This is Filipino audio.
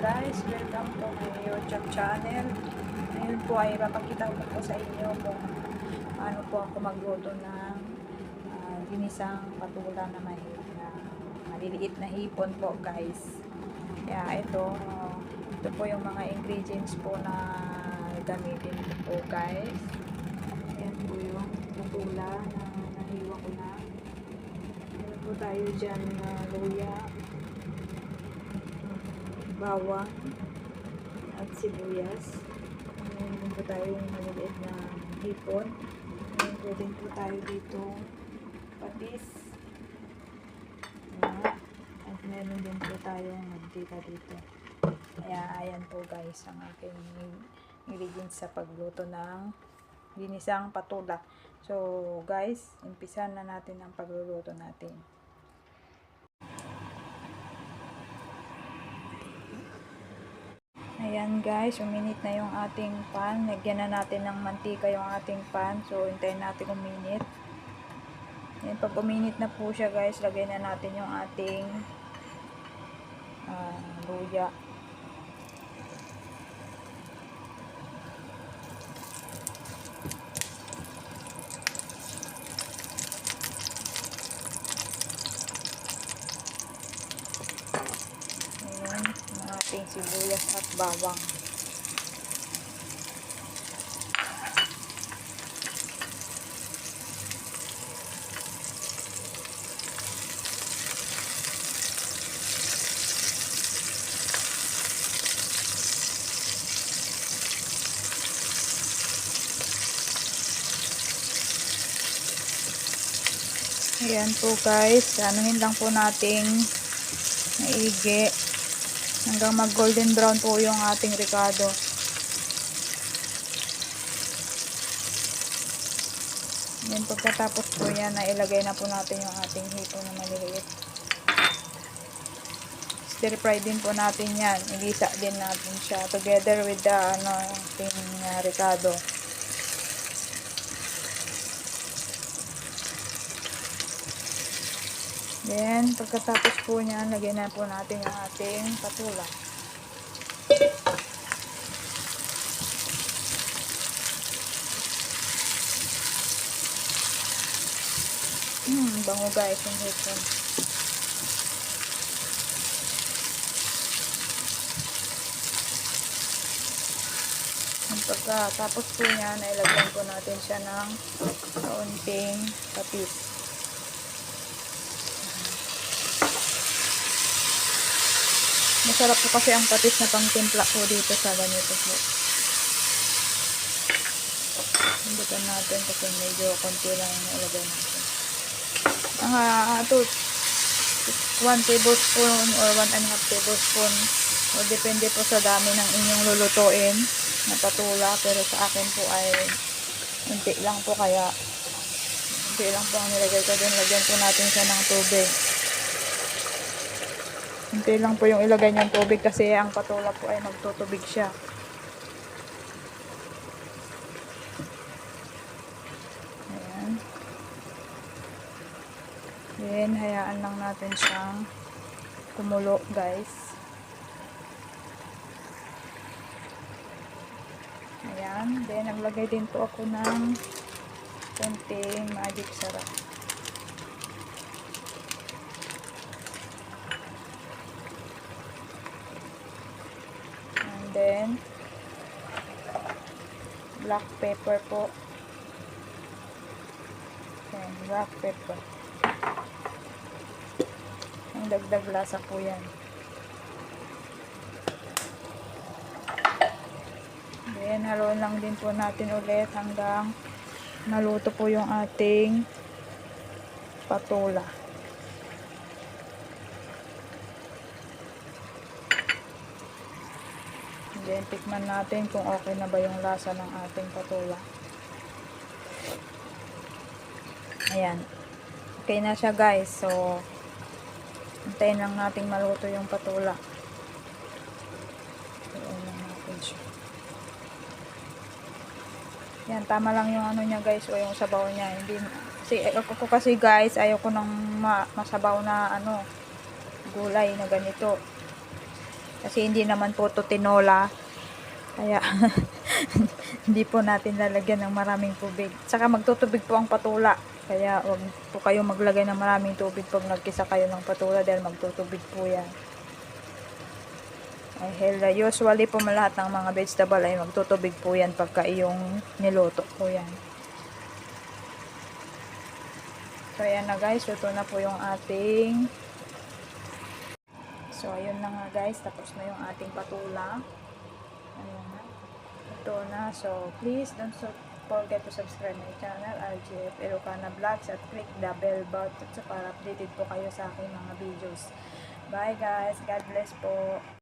guys, welcome to my YouTube channel. Ngayon po ay papakita ko po sa inyo kung paano po ako magluto ng ginisang patula na may maliliit na hipon po guys. Kaya ito po yung mga ingredients po na gamitin ko po guys. Ayan po yung patula na nahiwa ko na. Ayan po tayo dyan na luya, bawang at sibuyas. Meron po tayo yung maliliit na hipon. Meron po din po tayo dito patis. At meron din po tayong mantika dito. Kaya ayan po guys ang aking ingredients sa pagluto ng ginisang patula. So guys, umpisan na natin ang pagluluto natin. Ayan guys, uminit na yung ating pan. Lagyan na natin ng mantika yung ating pan. So, hintayin natin uminit. Ayan, pag uminit na po siya guys, lagay na natin yung ating luya. Ayan, yung ating sibuyas at bawang. Ayan po guys, anuhin lang po nating maigi hanggang mag golden brown po yung ating ricado. Then pagkatapos po yan, ilagay na po natin yung ating hipon na maliliit. Stir fry din po natin yan, ilisa din natin siya together with the ating ricado. Then, pagkatapos po niyan, lagyan na po natin yung ating patula. Bango guys yung hipon. Pagkatapos po niyan, ilagyan po natin siya ng kaunting patis. Masarap po kasi ang patis na pangtimpla po dito sa ganito po. Hindukan natin kasi medyo konti lang yung ilagay natin. Ang 1 tablespoon or 1.5 tablespoon o depende po sa dami ng inyong lulutuin na patula, pero sa akin po ay unti lang po, kaya unti lang po ang nilagay ko din. Lagyan po natin siya ng tubig. Unti lang po yung ilagay niyang tubig kasi ang patula po ay magtutubig siya. Ayan. Then, hayaan lang natin siyang kumulo guys. Ayan. Then, naglagay din po ako ng konting magic sarap. And then, black pepper po. Ayan, black pepper. Ang dagdag lasa po yan. Then, haluan lang din po natin ulit hanggang maluto po yung ating patula. Then, tikman natin kung okay na ba yung lasa ng ating patula. Ayan. Okay na siya guys. So, hintayin lang natin maluto yung patula. Ayan lang natin siya. Yan, tama lang yung niya guys, o yung sabaw niya. Hindi, kasi guys, ayoko ng masabaw na gulay na ganito. Kasi hindi naman po to tinola. Kaya hindi po natin lalagyan ng maraming tubig. Saka magtutubig po ang patula. Kaya wag po kayong maglagay ng maraming tubig pag nagkisa kayo ng patula dahil magtutubig po yan. Usually po lahat ng mga vegetable ay magtutubig po yan pagka iyong niluto po yan. So ayan na guys, luto na po yung ating. So ayun na nga guys, tapos na yung ating patula. Ayan na. Ito na. So please don't forget to subscribe my channel, RGF Ilocana Vlogs, at click the bell button para updated po kayo sa aking mga videos. Bye guys. God bless po.